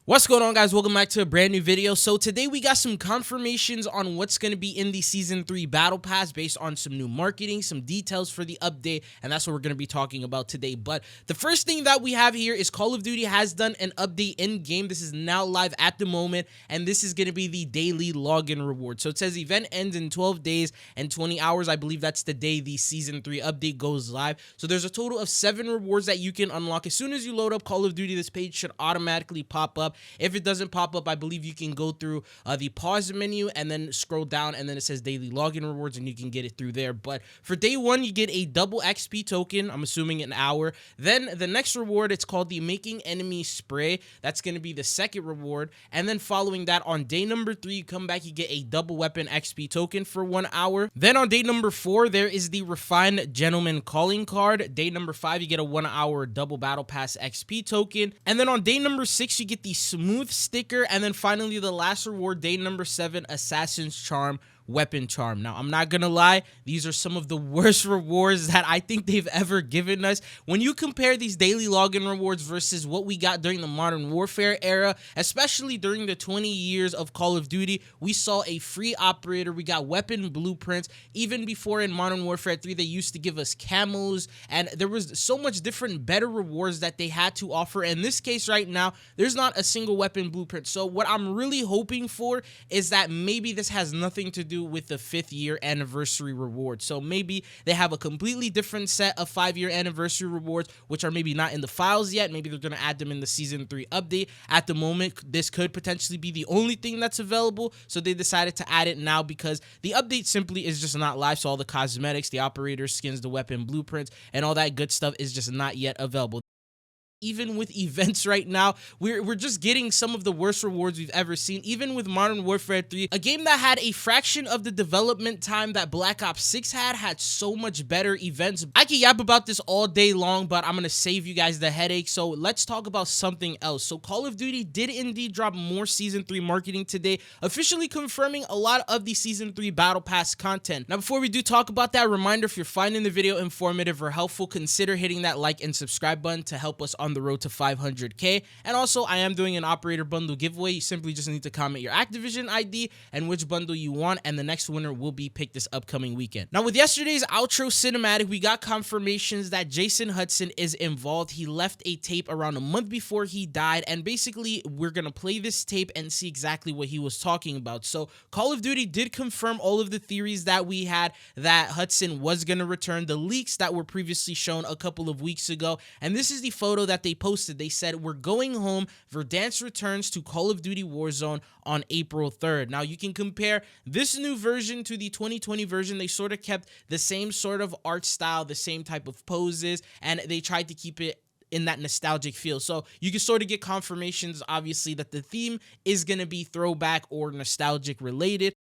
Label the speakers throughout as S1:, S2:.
S1: What's going on, guys? Welcome back to a brand new video. So today we got some confirmations on what's going to be in the season 3 battle pass based on some new marketing, some details for the update, and that's what we're going to be talking about today. But the first thing that we have here is Call of Duty has done an update in game. This is now live at the moment, and this is going to be the daily login reward. So it says event ends in 12 days and 20 hours. I believe that's the day the season 3 update goes live. So there's a total of 7 rewards that you can unlock. As soon as you load up Call of Duty, this page should automatically pop up. If it doesn't pop up, I believe you can go through the pause menu and then scroll down, and then it says daily login rewards, and you can get it through there. But for day 1, you get a double XP token, I'm assuming an hour. Then the next reward, it's called the Making Enemy Spray. That's going to be the second reward. And then following that, on day number 3, you come back, you get a double weapon XP token for 1 hour. Then on day number 4, there is the Refined Gentleman Calling Card. Day number 5, you get a 1 hour double battle pass XP token. And then on day number 6, you get the Smooth sticker. And then finally, the last reward, day number 7, Assassin's Charm weapon charm. Now, I'm not gonna lie, these are some of the worst rewards that I think they've ever given us. When you compare these daily login rewards versus what we got during the Modern Warfare era, especially during the 20 years of Call of Duty, we saw a free operator, we got weapon blueprints. Even before in Modern Warfare 3, they used to give us camos, and there was so much different better rewards that they had to offer. In this case right now, there's not a single weapon blueprint. So what I'm really hoping for is that maybe this has nothing to do with the 5th year anniversary reward. So maybe they have a completely different set of 5-year anniversary rewards, which are maybe not in the files yet. Maybe they're going to add them in the season 3 update. At the moment, this could potentially be the only thing that's available, so they decided to add it now because the update simply is just not live. So all the cosmetics, the operator skins, the weapon blueprints, and all that good stuff is just not yet available. Even with events right now, we're just getting some of the worst rewards we've ever seen. Even with Modern Warfare 3, a game that had a fraction of the development time that Black Ops 6 had so much better events. I can yap about this all day long, but I'm gonna save you guys the headache. So let's talk about something else. So Call of Duty did indeed drop more season 3 marketing today, officially confirming a lot of the season 3 battle pass content. Now, before we do talk about that, reminder, if you're finding the video informative or helpful, consider hitting that like and subscribe button to help us on the road to 500k. And also, I am doing an operator bundle giveaway. You simply just need to comment your Activision ID and which bundle you want, and the next winner will be picked this upcoming weekend. Now, with yesterday's outro cinematic, we got confirmations that Jason Hudson is involved. He left a tape around a month before he died, and basically we're gonna play this tape and see exactly what he was talking about. So Call of Duty did confirm all of the theories that we had, that Hudson was gonna return, the leaks that were previously shown a couple of weeks ago, and this is the photo that they posted. They said, "We're going home. Verdansk returns to Call of Duty Warzone on April 3rd. Now, you can compare this new version to the 2020 version. They sort of kept the same sort of art style, the same type of poses, and they tried to keep it in that nostalgic feel. So you can sort of get confirmations, obviously, that the theme is going to be throwback or nostalgic related.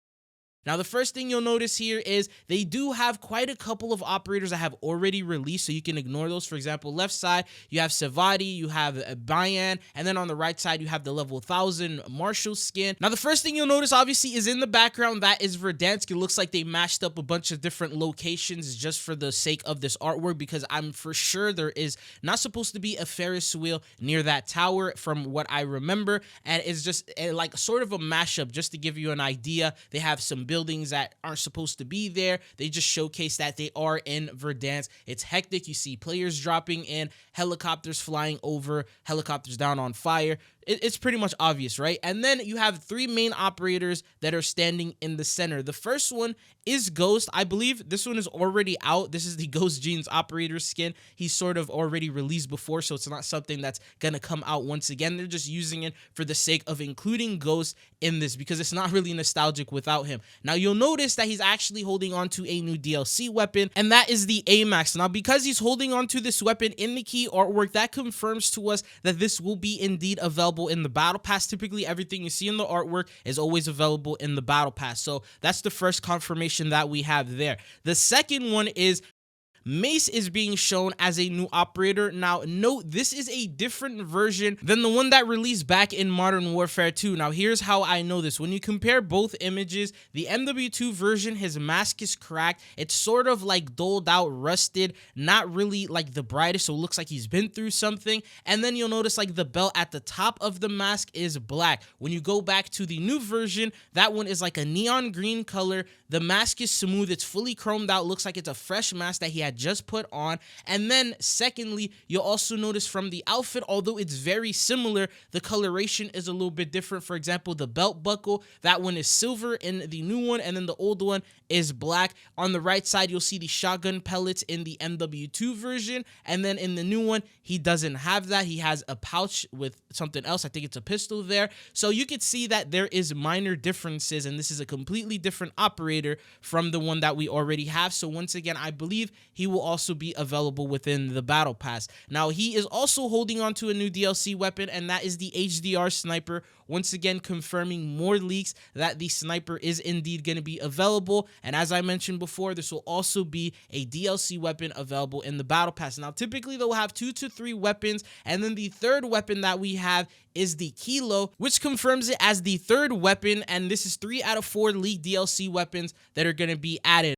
S1: Now, the first thing you'll notice here is they do have quite a couple of operators that have already released, so you can ignore those. For example, left side, you have Savati, you have Bayan, and then on the right side, you have the level 1000 Marshall skin. Now, the first thing you'll notice, obviously, is in the background, that is Verdansk. It looks like they mashed up a bunch of different locations just for the sake of this artwork, because I'm for sure there is not supposed to be a Ferris wheel near that tower from what I remember, and it's just like sort of a mashup just to give you an idea. They have some buildings that aren't supposed to be there. They just showcase that they are in Verdansk. It's hectic. You see players dropping in, helicopters flying over, helicopters down on fire. It's pretty much obvious, right? And then you have 3 main operators that are standing in the center. The first one is Ghost. I believe this one is already out. This is the Ghost Jeans operator skin. He's sort of already released before, so it's not something that's going to come out once again. They're just using it for the sake of including Ghost in this because it's not really nostalgic without him. Now, you'll notice that he's actually holding on to a new DLC weapon, and that is the AMAX. Now, because he's holding on to this weapon in the key artwork, that confirms to us that this will be indeed available in the battle pass. Typically, everything you see in the artwork is always available in the battle pass. So that's the first confirmation that we have there. The second one is Mace is being shown as a new operator. Now, note, this is a different version than the one that released back in Modern Warfare 2. Now, here's how I know this. When you compare both images, the MW2 version, his mask is cracked. It's sort of like dulled out, rusted, not really like the brightest, so it looks like he's been through something. And then you'll notice like the belt at the top of the mask is black. When you go back to the new version, that one is like a neon green color. The mask is smooth. It's fully chromed out. Looks like it's a fresh mask that he had just put on. And then secondly, you'll also notice from the outfit, although it's very similar, the coloration is a little bit different. For example, the belt buckle, that one is silver in the new one, and then the old one is black. On the right side, you'll see the shotgun pellets in the MW2 version, and then in the new one, he doesn't have that. He has a pouch with something else. I think it's a pistol there. So you can see that there is minor differences, and this is a completely different operator from the one that we already have. So once again, I believe he will also be available within the battle pass. Now, he is also holding on to a new DLC weapon, and that is the HDR sniper. Once again, confirming more leaks that the sniper is indeed going to be available. And as I mentioned before, this will also be a DLC weapon available in the battle pass. Now, typically they'll have 2 to 3 weapons, and then the third weapon that we have is the Kilo, which confirms it as the third weapon, and this is 3 out of 4 leaked DLC weapons that are going to be added.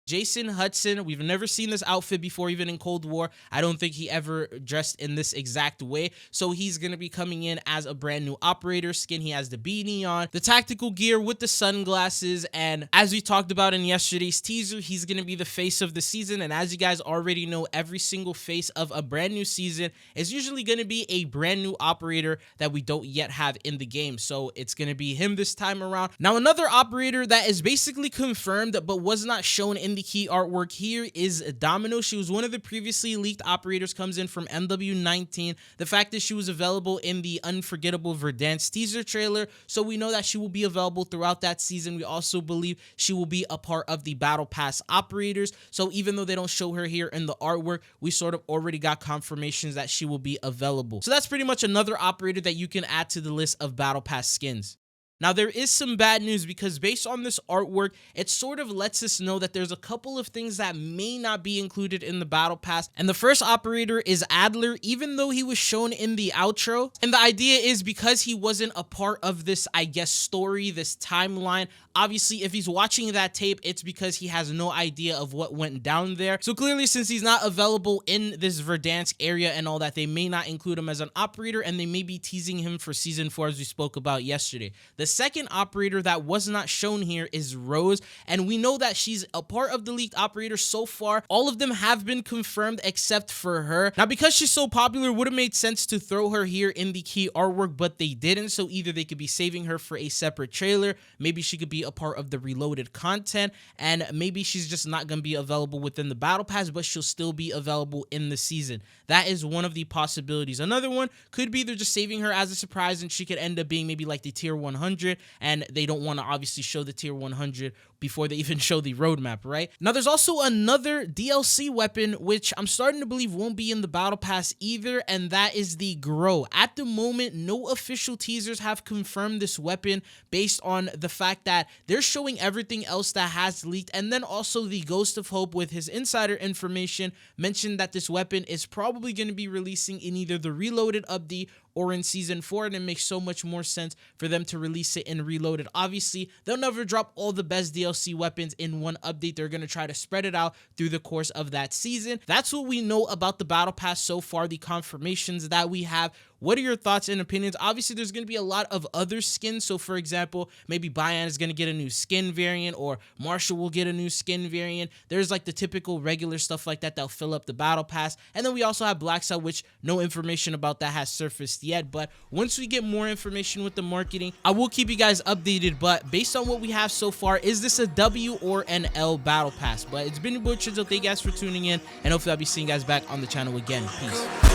S1: Jason Hudson, we've never seen this outfit before, even in Cold War. I don't think he ever dressed in this exact way. So he's going to be coming in as a brand new operator skin. He has the beanie on, the tactical gear with the sunglasses. And as we talked about in yesterday's teaser, he's going to be the face of the season. And as you guys already know, every single face of a brand new season is usually going to be a brand new operator that we don't yet have in the game. So it's going to be him this time around. Now, another operator that is basically confirmed but was not shown in the key artwork here is Domino. She was one of the previously leaked operators, comes in from MW19. The fact that she was available in the Unforgettable Verdansk teaser trailer, so we know that she will be available throughout that season. We also believe she will be a part of the Battle Pass operators, so even though they don't show her here in the artwork, we sort of already got confirmations that she will be available. So that's pretty much another operator that you can add to the list of Battle Pass skins. Now, there is some bad news because based on this artwork, it sort of lets us know that there's a couple of things that may not be included in the battle pass. And the first operator is Adler, even though he was shown in the outro. And the idea is because he wasn't a part of this, I guess, story, this timeline. Obviously, if he's watching that tape, it's because he has no idea of what went down there. So clearly, since he's not available in this Verdansk area and all that, they may not include him as an operator, and they may be teasing him for Season 4, as we spoke about yesterday. The second operator that was not shown here is Roze, and we know that she's a part of the leaked operators so far. All of them have been confirmed except for her. Now, because she's so popular, it would have made sense to throw her here in the key artwork, but they didn't. So either they could be saving her for a separate trailer, maybe she could be a part of the reloaded content, and maybe she's just not going to be available within the battle pass, but she'll still be available in the season. That is one of the possibilities. Another one could be they're just saving her as a surprise, and she could end up being maybe like the tier 100, and they don't want to obviously show the tier 100 before they even show the roadmap, right? Now, there's also another DLC weapon, which I'm starting to believe won't be in the battle pass either, and that is the Grau. At the moment, no official teasers have confirmed this weapon based on the fact that they're showing everything else that has leaked, and then also the Ghost of Hope with his insider information mentioned that this weapon is probably going to be releasing in either the Reloaded update or in Season 4, and it makes so much more sense for them to release it in Reloaded. Obviously, they'll never drop all the best DLC weapons in one update. They're going to try to spread it out through the course of that season. That's what we know about the Battle Pass so far, the confirmations that we have. What are your thoughts and opinions? Obviously, there's going to be a lot of other skins. So, for example, maybe Bayan is going to get a new skin variant, or Marshall will get a new skin variant. There's like the typical regular stuff like that that'll fill up the Battle Pass. And then we also have Black Cell, which no information about that has surfaced yet. But once we get more information with the marketing, I will keep you guys updated. But based on what we have so far, is this a W or an L Battle Pass? But it's been your boy Chizzle. Thank you guys for tuning in, and hopefully I'll be seeing you guys back on the channel again. Peace.